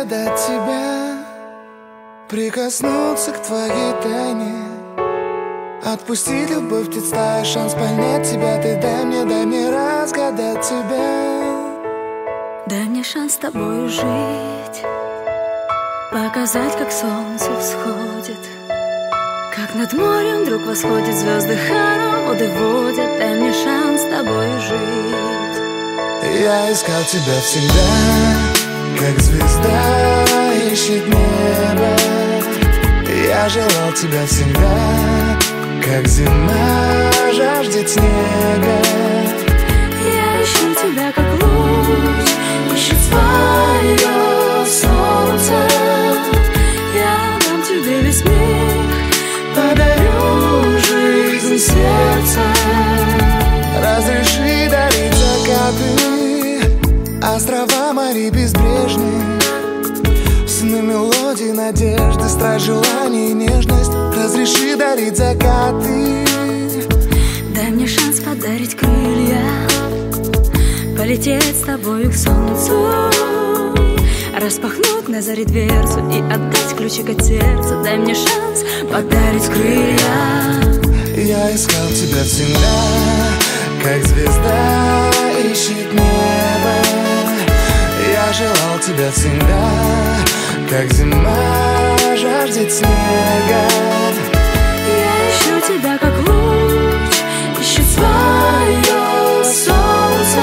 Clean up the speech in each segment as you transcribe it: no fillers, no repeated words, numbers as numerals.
разгадать тебя, прикоснуться к твоей тайне, отпустить любовь, представь шанс понять тебя. Ты дай мне разгадать тебя. Дай мне шанс с тобой жить, показать, как солнце всходит, как над морем вдруг восходит, звезды хороводы водят. Дай мне шанс с тобой жить. Я искал тебя всегда, как звезда ищет небо. Я желал тебя всегда, как зима жаждет снега. Я ищу тебя, как луч ищет свое солнце. Я дам тебе весь мир, подарю жизнь сердца. Разреши дарить закаты, острова, моря безбрежные, сны, мелодии, надежды, страсть, желание и нежность. Разреши дарить закаты. Дай мне шанс подарить крылья, полететь с тобою к солнцу, распахнуть на заре дверцу и отдать ключик от сердца. Дай мне шанс подарить крылья. Я искал тебя всегда, как звезда ищет небо. Я желал тебя всегда, как зима жаждет снега. Я ищу тебя, как луч ищет свое солнце.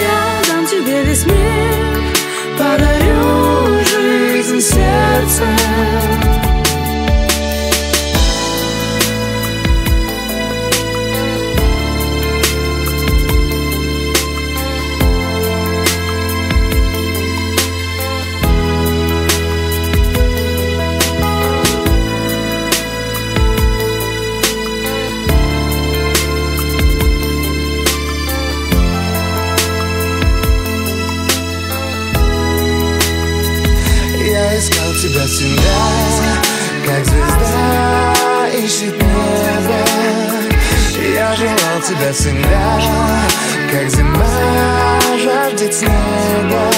Я дам тебе весь мир, подарю жизнь сердца. Я искал тебя всегда, как звезда ищет небо. Я желал тебя всегда, как зима жаждет снега.